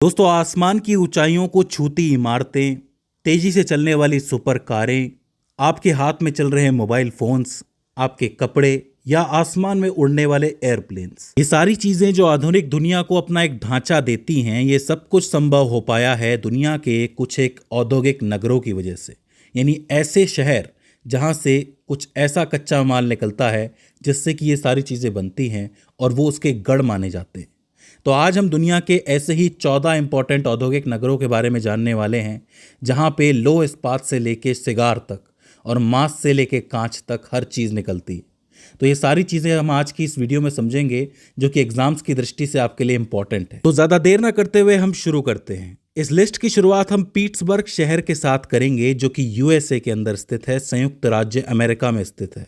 दोस्तों, आसमान की ऊंचाइयों को छूती इमारतें, तेजी से चलने वाली सुपर कारें, आपके हाथ में चल रहे मोबाइल फोन्स, आपके कपड़े या आसमान में उड़ने वाले एयरप्लेन्स, ये सारी चीजें जो आधुनिक दुनिया को अपना एक ढांचा देती हैं, ये सब कुछ संभव हो पाया है दुनिया के कुछ एक औद्योगिक नगरों की वजह से। यानी ऐसे शहर जहां से कुछ ऐसा कच्चा माल निकलता है जिससे कि ये सारी चीजें बनती हैं और वो उसके गढ़ माने जाते हैं। तो आज हम दुनिया के ऐसे ही 14 इंपॉर्टेंट औद्योगिक नगरों के बारे में जानने वाले हैं जहां पे लो इस्पात से लेके सिगार तक और मांस से लेके कांच तक हर चीज़ निकलती है। तो ये सारी चीज़ें हम आज की इस वीडियो में समझेंगे जो कि एग्जाम्स की दृष्टि से आपके लिए इंपॉर्टेंट है। तो ज़्यादा देर ना करते हुए हम शुरू करते हैं। इस लिस्ट की शुरुआत हम पीट्सबर्ग शहर के साथ करेंगे जो कि यूएसए के अंदर स्थित है, संयुक्त राज्य अमेरिका में स्थित है।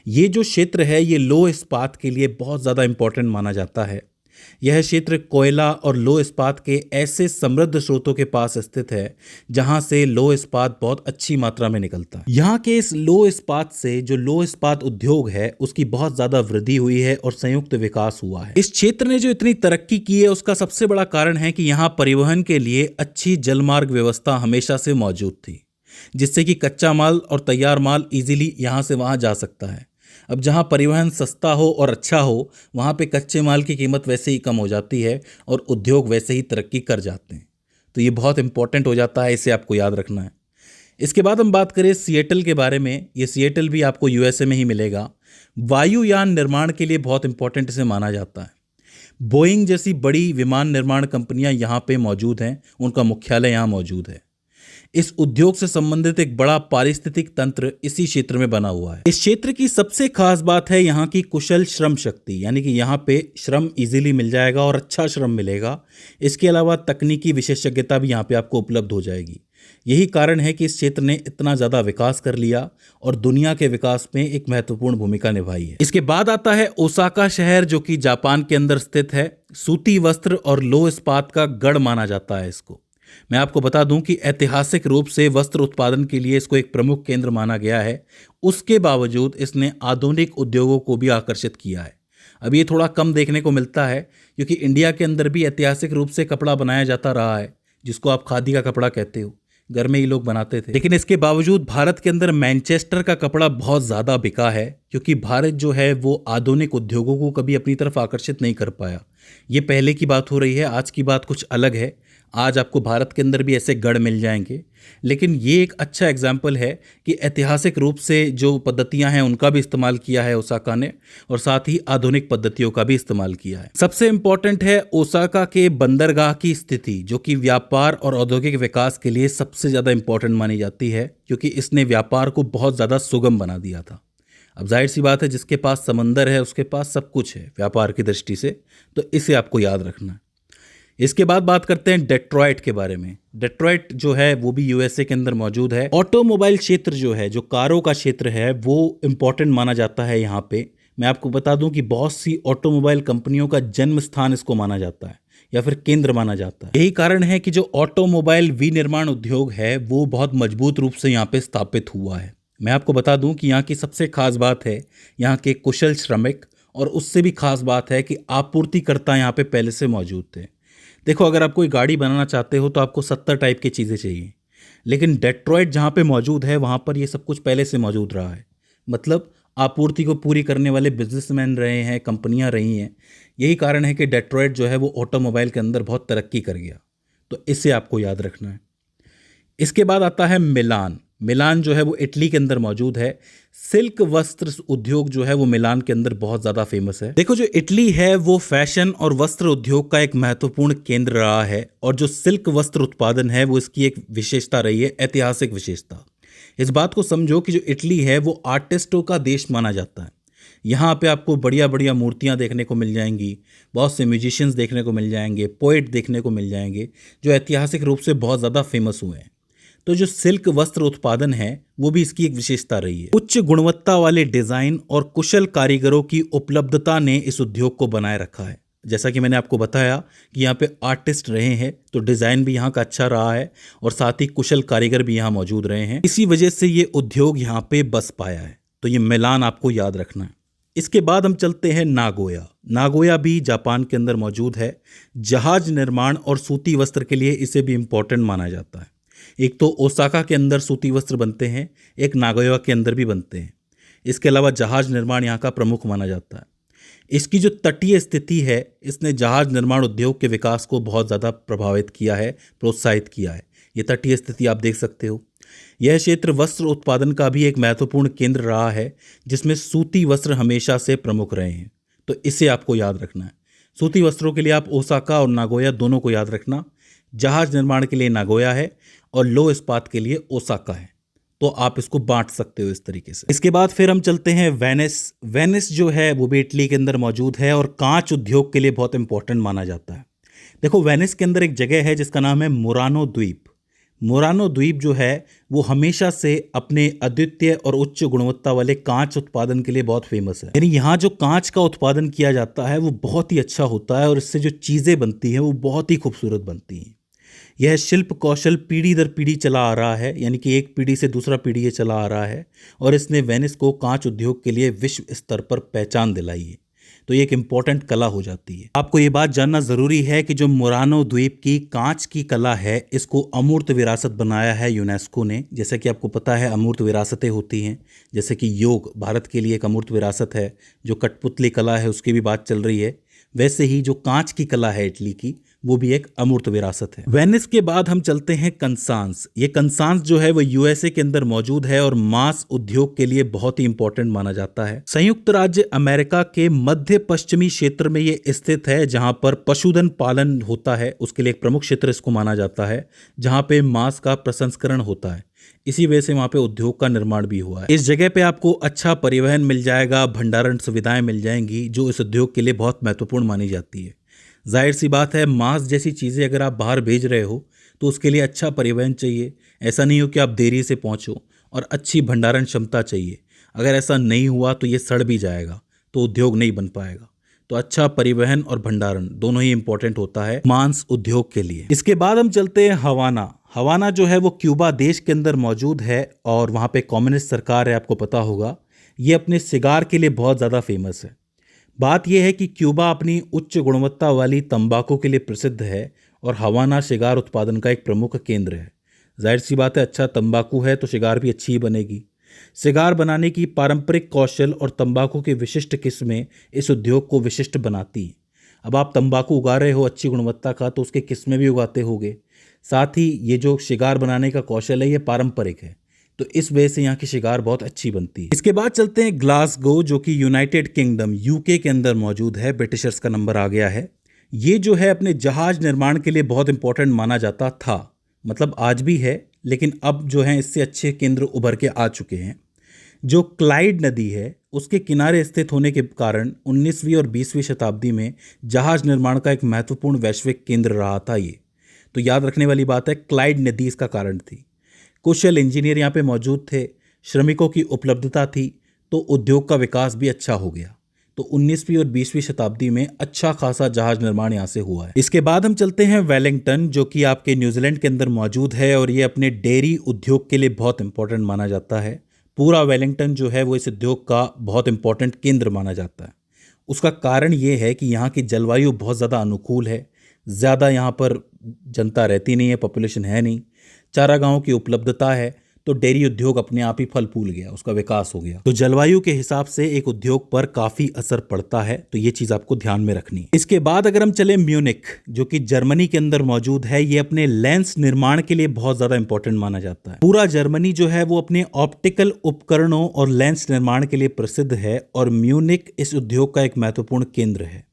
ये जो क्षेत्र है ये लो इस्पात के लिए बहुत ज़्यादा इंपॉर्टेंट माना जाता है। यह क्षेत्र कोयला और लो इस्पात के ऐसे समृद्ध स्रोतों के पास स्थित है जहां से लो इस्पात बहुत अच्छी मात्रा में निकलता है। यहाँ के इस लो इस्पात से जो लो इस्पात उद्योग है उसकी बहुत ज्यादा वृद्धि हुई है और संयुक्त विकास हुआ है। इस क्षेत्र ने जो इतनी तरक्की की है उसका सबसे बड़ा कारण है कि यहाँ परिवहन के लिए अच्छी जलमार्ग व्यवस्था हमेशा से मौजूद थी, जिससे कि कच्चा माल और तैयार माल इजीली यहाँ से वहाँ जा सकता है। अब जहाँ परिवहन सस्ता हो और अच्छा हो वहाँ पे कच्चे माल की कीमत वैसे ही कम हो जाती है और उद्योग वैसे ही तरक्की कर जाते हैं। तो ये बहुत इंपॉर्टेंट हो जाता है, इसे आपको याद रखना है। इसके बाद हम बात करें सिएटल के बारे में। ये सिएटल भी आपको यूएसए में ही मिलेगा। वायुयान निर्माण के लिए बहुत इंपॉर्टेंट इसे माना जाता है। बोइंग जैसी बड़ी विमान निर्माण कंपनियां यहाँ पे मौजूद हैं, उनका मुख्यालय यहाँ मौजूद है। इस उद्योग से संबंधित एक बड़ा पारिस्थितिक तंत्र इसी क्षेत्र में बना हुआ है। इस क्षेत्र की सबसे खास बात है यहाँ की कुशल श्रम शक्ति, यानी कि यहाँ पे श्रम इजीली मिल जाएगा और अच्छा श्रम मिलेगा। इसके अलावा तकनीकी विशेषज्ञता भी यहाँ पे आपको उपलब्ध हो जाएगी। यही कारण है कि इस क्षेत्र ने इतना ज़्यादा विकास कर लिया और दुनिया के विकास में एक महत्वपूर्ण भूमिका निभाई है। इसके बाद आता है ओसाका शहर जो कि जापान के अंदर स्थित है। सूती वस्त्र और लो इस्पात का गढ़ माना जाता है इसको। मैं आपको बता दूं कि ऐतिहासिक रूप से वस्त्र उत्पादन के लिए इसको एक प्रमुख केंद्र माना गया है। उसके बावजूद इसने आधुनिक उद्योगों को भी आकर्षित किया है। अब ये थोड़ा कम देखने को मिलता है क्योंकि इंडिया के अंदर भी ऐतिहासिक रूप से कपड़ा बनाया जाता रहा है, जिसको आप खादी का कपड़ा कहते हो। घर में ही लोग बनाते थे, लेकिन इसके बावजूद भारत के अंदर मैनचेस्टर का कपड़ा बहुत ज़्यादा बिका है क्योंकि भारत जो है वो आधुनिक उद्योगों को कभी अपनी तरफ आकर्षित नहीं कर पाया। ये पहले की बात हो रही है, आज की बात कुछ अलग है। आज आपको भारत के अंदर भी ऐसे गढ़ मिल जाएंगे, लेकिन ये एक अच्छा एग्जाम्पल है कि ऐतिहासिक रूप से जो पद्धतियां हैं उनका भी इस्तेमाल किया है ओसाका ने और साथ ही आधुनिक पद्धतियों का भी इस्तेमाल किया है। सबसे इम्पोर्टेंट है ओसाका के बंदरगाह की स्थिति, जो कि व्यापार और औद्योगिक विकास के लिए सबसे ज़्यादा इम्पोर्टेंट मानी जाती है क्योंकि इसने व्यापार को बहुत ज़्यादा सुगम बना दिया था। अब जाहिर सी बात है, जिसके पास समंदर है उसके पास सब कुछ है व्यापार की दृष्टि से, तो इसे आपको याद रखना है। इसके बाद बात करते हैं डेट्रॉयट के बारे में। डेट्रॉयट जो है वो भी यूएसए के अंदर मौजूद है। ऑटोमोबाइल क्षेत्र जो है, जो कारों का क्षेत्र है, वो इम्पोर्टेंट माना जाता है यहाँ पे। मैं आपको बता दूं कि बहुत सी ऑटोमोबाइल कंपनियों का जन्म स्थान इसको माना जाता है या फिर केंद्र माना जाता है। यही कारण है कि जो ऑटोमोबाइल विनिर्माण उद्योग है वो बहुत मजबूत रूप से यहाँ पे स्थापित हुआ है। मैं आपको बता दूं कि यहाँ की सबसे खास बात है यहाँ के कुशल श्रमिक, और उससे भी खास बात है कि आपूर्तिकर्ता यहाँ पे पहले से मौजूद थे। देखो, अगर आप कोई गाड़ी बनाना चाहते हो तो आपको 70 टाइप की चीज़ें चाहिए, लेकिन डेट्रॉयट जहाँ पे मौजूद है वहाँ पर ये सब कुछ पहले से मौजूद रहा है। मतलब आपूर्ति को पूरी करने वाले बिजनेसमैन रहे हैं, कंपनियाँ रही हैं। यही कारण है कि डेट्रॉयट जो है वो ऑटोमोबाइल के अंदर बहुत तरक्की कर गया। तो इसे आपको याद रखना है। इसके बाद आता है मिलान। मिलान जो है वो इटली के अंदर मौजूद है। सिल्क वस्त्र उद्योग जो है वो मिलान के अंदर बहुत ज़्यादा फेमस है। देखो, जो इटली है वो फैशन और वस्त्र उद्योग का एक महत्वपूर्ण केंद्र रहा है, और जो सिल्क वस्त्र उत्पादन है वो इसकी एक विशेषता रही है, ऐतिहासिक विशेषता। इस बात को समझो कि जो इटली है वो आर्टिस्टों का देश माना जाता है। यहाँ पे आपको बढ़िया बढ़िया मूर्तियाँ देखने को मिल जाएंगी, बहुत से म्यूजिशियंस देखने को मिल जाएंगे, पोएट देखने को मिल जाएंगे जो ऐतिहासिक रूप से बहुत ज़्यादा फेमस हुए हैं। तो जो सिल्क वस्त्र उत्पादन है वो भी इसकी एक विशेषता रही है। उच्च गुणवत्ता वाले डिजाइन और कुशल कारीगरों की उपलब्धता ने इस उद्योग को बनाए रखा है। जैसा कि मैंने आपको बताया कि यहाँ पे आर्टिस्ट रहे हैं तो डिजाइन भी यहाँ का अच्छा रहा है और साथ ही कुशल कारीगर भी यहाँ मौजूद रहे हैं। इसी वजह से ये उद्योग यहाँ पे बस पाया है। तो ये मिलान आपको याद रखना है। इसके बाद हम चलते हैं नागोया। नागोया भी जापान के अंदर मौजूद है। जहाज निर्माण और सूती वस्त्र के लिए इसे भी इम्पोर्टेंट माना जाता है। एक तो ओसाका के अंदर सूती वस्त्र बनते हैं, एक नागोया के अंदर भी बनते हैं। इसके अलावा जहाज निर्माण यहाँ का प्रमुख माना जाता है। इसकी जो तटीय स्थिति है, इसने जहाज निर्माण उद्योग के विकास को बहुत ज़्यादा प्रभावित किया है, प्रोत्साहित किया है। ये तटीय स्थिति आप देख सकते हो। यह क्षेत्र वस्त्र उत्पादन का भी एक महत्वपूर्ण केंद्र रहा है, जिसमें सूती वस्त्र हमेशा से प्रमुख रहे हैं। तो इसे आपको याद रखना है। सूती वस्त्रों के लिए आप ओसाका और नागोया दोनों को याद रखना। जहाज निर्माण के लिए नागोया है और लौह इस्पात के लिए ओसाका है। तो आप इसको बांट सकते हो इस तरीके से। इसके बाद फिर हम चलते हैं वेनिस। वेनिस जो है वो भी इटली के अंदर मौजूद है और कांच उद्योग के लिए बहुत इंपॉर्टेंट माना जाता है। देखो, वेनिस के अंदर एक जगह है जिसका नाम है मुरानो द्वीप। मुरानो द्वीप जो है वो हमेशा से अपने अद्वितीय और उच्च गुणवत्ता वाले कांच उत्पादन के लिए बहुत फेमस है। यानी यहाँ जो कांच का उत्पादन किया जाता है वो बहुत ही अच्छा होता है और इससे जो चीज़ें बनती हैं वो बहुत ही खूबसूरत बनती हैं। यह शिल्प कौशल पीढ़ी दर पीढ़ी चला आ रहा है, यानी कि एक पीढ़ी से दूसरा पीढ़ी ये चला आ रहा है और इसने वेनिस को कांच उद्योग के लिए विश्व स्तर पर पहचान दिलाई है। तो ये एक इम्पॉर्टेंट कला हो जाती है। आपको ये बात जानना ज़रूरी है कि जो मुरानो द्वीप की कांच की कला है, इसको अमूर्त विरासत बनाया है यूनेस्को ने। जैसे कि आपको पता है अमूर्त विरासतें होती हैं, जैसे कि योग भारत के लिए एक अमूर्त विरासत है। जो कठपुतली कला है उसकी भी बात चल रही है, वैसे ही जो कांच की कला है इटली की, वो भी एक अमूर्त विरासत है। वेनिस के बाद हम चलते हैं कंसांस। ये कंसांस जो है वो यूएसए के अंदर मौजूद है और मांस उद्योग के लिए बहुत ही इंपॉर्टेंट माना जाता है। संयुक्त राज्य अमेरिका के मध्य पश्चिमी क्षेत्र में ये स्थित है, जहां पर पशुधन पालन होता है। उसके लिए एक प्रमुख क्षेत्र इसको माना जाता है, जहां पे मांस का प्रसंस्करण होता है। इसी वजह से वहाँ पे उद्योग का निर्माण भी हुआ है। इस जगह पे आपको अच्छा परिवहन मिल जाएगा, भंडारण सुविधाएं मिल जाएंगी, जो इस उद्योग के लिए बहुत महत्वपूर्ण मानी जाती है। जाहिर सी बात है, मांस जैसी चीज़ें अगर आप बाहर भेज रहे हो तो उसके लिए अच्छा परिवहन चाहिए। ऐसा नहीं हो कि आप देरी से पहुँचो, और अच्छी भंडारण क्षमता चाहिए। अगर ऐसा नहीं हुआ तो ये सड़ भी जाएगा, तो उद्योग नहीं बन पाएगा। तो अच्छा परिवहन और भंडारण दोनों ही इंपॉर्टेंट होता है मांस उद्योग के लिए। इसके बाद हम चलते हैं हवाना। हवाना जो है वो क्यूबा देश के अंदर मौजूद है और वहाँ पे कम्युनिस्ट सरकार है, आपको पता होगा। ये अपने सिगार के लिए बहुत ज़्यादा फेमस है। बात यह है कि क्यूबा अपनी उच्च गुणवत्ता वाली तंबाकू के लिए प्रसिद्ध है और हवाना सिगार उत्पादन का एक प्रमुख केंद्र है। जाहिर सी बात है, अच्छा तंबाकू है तो सिगार भी अच्छी ही बनेगी। सिगार बनाने की पारंपरिक कौशल और तंबाकू की विशिष्ट किस्में इस उद्योग को विशिष्ट बनाती हैं। अब आप तंबाकू उगा रहे हो अच्छी गुणवत्ता का, तो उसके किस्में भी उगाते होगे। साथ ही ये जो सिगार बनाने का कौशल है ये पारंपरिक है, तो इस वजह से यहाँ की सिगार बहुत अच्छी बनती है। इसके बाद चलते हैं ग्लासगो, जो कि यूनाइटेड किंगडम यूके के अंदर मौजूद है। ब्रिटिशर्स का नंबर आ गया है। ये जो है अपने जहाज निर्माण के लिए बहुत इंपॉर्टेंट माना जाता था, मतलब आज भी है, लेकिन अब जो है इससे अच्छे केंद्र उभर के आ चुके हैं। जो क्लाइड नदी है उसके किनारे स्थित होने के कारण 19वीं और 20वीं शताब्दी में जहाज निर्माण का एक महत्वपूर्ण वैश्विक केंद्र रहा था ये। तो याद रखने वाली बात है, क्लाइड नदी इसका कारण थी। कुशल इंजीनियर यहाँ पे मौजूद थे, श्रमिकों की उपलब्धता थी, तो उद्योग का विकास भी अच्छा हो गया। तो 19वीं और 20वीं शताब्दी में अच्छा खासा जहाज निर्माण यहाँ से हुआ है। इसके बाद हम चलते हैं वेलिंगटन, जो कि आपके न्यूजीलैंड के अंदर मौजूद है और ये अपने डेयरी उद्योग के लिए बहुत इंपॉर्टेंट माना जाता है। पूरा वेलिंगटन जो है वो इस उद्योग का बहुत इंपॉर्टेंट केंद्र माना जाता है। उसका कारण ये है कि यहाँ की जलवायु बहुत ज़्यादा अनुकूल है। ज़्यादा यहाँ पर जनता रहती नहीं है, पॉपुलेशन है नहीं, चारागाहों की उपलब्धता है, तो डेयरी उद्योग अपने आप ही फल फूल गया, उसका विकास हो गया। तो जलवायु के हिसाब से एक उद्योग पर काफ़ी असर पड़ता है, तो ये चीज़ आपको ध्यान में रखनी है। इसके बाद अगर हम चले म्यूनिख, जो कि जर्मनी के अंदर मौजूद है, ये अपने लेंस निर्माण के लिए बहुत ज़्यादा इंपॉर्टेंट माना जाता है। पूरा जर्मनी जो है वो अपने ऑप्टिकल उपकरणों और लेंस निर्माण के लिए प्रसिद्ध है और म्यूनिख इस उद्योग का एक महत्वपूर्ण केंद्र है।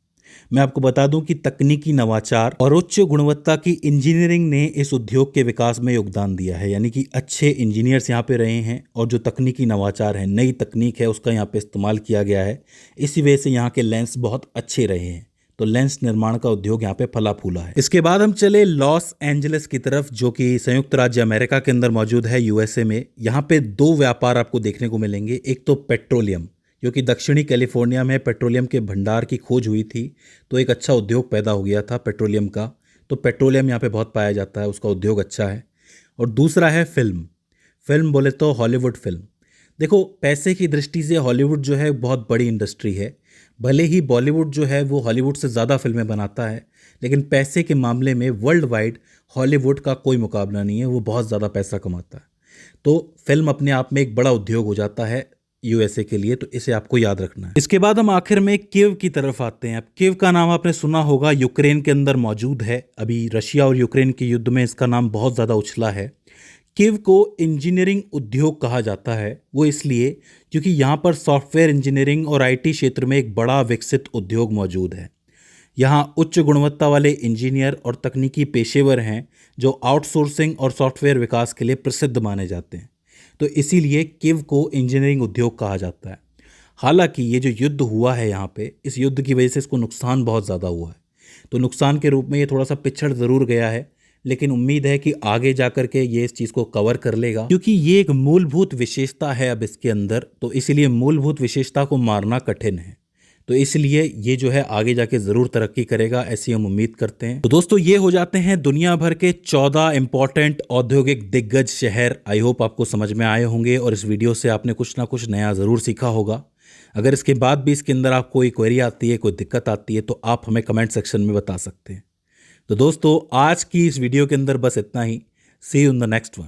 मैं आपको बता दूं कि तकनीकी नवाचार और उच्च गुणवत्ता की इंजीनियरिंग ने इस उद्योग के विकास में योगदान दिया है। यानी कि अच्छे इंजीनियर्स यहाँ पे रहे हैं और जो तकनीकी नवाचार है, नई तकनीक है, उसका यहाँ पे इस्तेमाल किया गया है। इसी वजह से यहाँ के लेंस बहुत अच्छे रहे हैं। तो लेंस निर्माण का उद्योग यहाँ पे फला फूला है। इसके बाद हम चले लॉस एंजलिस की तरफ, जो कि संयुक्त राज्य अमेरिका के अंदर मौजूद है, यूएसए में। यहाँ पे दो व्यापार आपको देखने को मिलेंगे। एक तो पेट्रोलियम, क्योंकि दक्षिणी कैलिफोर्निया में पेट्रोलियम के भंडार की खोज हुई थी, तो एक अच्छा उद्योग पैदा हो गया था पेट्रोलियम का। तो पेट्रोलियम यहाँ पे बहुत पाया जाता है, उसका उद्योग अच्छा है। और दूसरा है फिल्म। फिल्म बोले तो हॉलीवुड फिल्म। देखो, पैसे की दृष्टि से हॉलीवुड जो है बहुत बड़ी इंडस्ट्री है। भले ही बॉलीवुड जो है वो हॉलीवुड से ज़्यादा फिल्में बनाता है, लेकिन पैसे के मामले में वर्ल्ड वाइड हॉलीवुड का कोई मुकाबला नहीं है। वो बहुत ज़्यादा पैसा कमाता है। तो फिल्म अपने आप में एक बड़ा उद्योग हो जाता है यूएसए के लिए, तो इसे आपको याद रखना है। इसके बाद हम आखिर में कीव की तरफ आते हैं। अब कीव का नाम आपने सुना होगा, यूक्रेन के अंदर मौजूद है। अभी रशिया और यूक्रेन के युद्ध में इसका नाम बहुत ज़्यादा उछला है। कीव को इंजीनियरिंग उद्योग कहा जाता है, वो इसलिए क्योंकि यहाँ पर सॉफ्टवेयर इंजीनियरिंग और आईटी क्षेत्र में एक बड़ा विकसित उद्योग मौजूद है। यहाँ उच्च गुणवत्ता वाले इंजीनियर और तकनीकी पेशेवर हैं जो आउटसोर्सिंग और सॉफ्टवेयर विकास के लिए प्रसिद्ध माने जाते हैं। तो इसीलिए किव को इंजीनियरिंग उद्योग कहा जाता है। हालांकि ये जो युद्ध हुआ है यहाँ पे, इस युद्ध की वजह से इसको नुकसान बहुत ज़्यादा हुआ है। तो नुकसान के रूप में ये थोड़ा सा पिछड़ ज़रूर गया है, लेकिन उम्मीद है कि आगे जा कर के ये इस चीज़ को कवर कर लेगा, क्योंकि ये एक मूलभूत विशेषता है अब इसके अंदर। तो इसीलिए मूलभूत विशेषता को मारना कठिन है। तो इसलिए ये जो है आगे जाके ज़रूर तरक्की करेगा, ऐसी हम उम्मीद करते हैं। तो दोस्तों, ये हो जाते हैं दुनिया भर के 14 इंपॉर्टेंट औद्योगिक दिग्गज शहर। आई होप आपको समझ में आए होंगे और इस वीडियो से आपने कुछ ना कुछ नया ज़रूर सीखा होगा। अगर इसके बाद भी इसके अंदर आपको कोई क्वेरी आती है, कोई दिक्कत आती है, तो आप हमें कमेंट सेक्शन में बता सकते हैं। तो दोस्तों, आज की इस वीडियो के अंदर बस इतना ही। See you in the next one.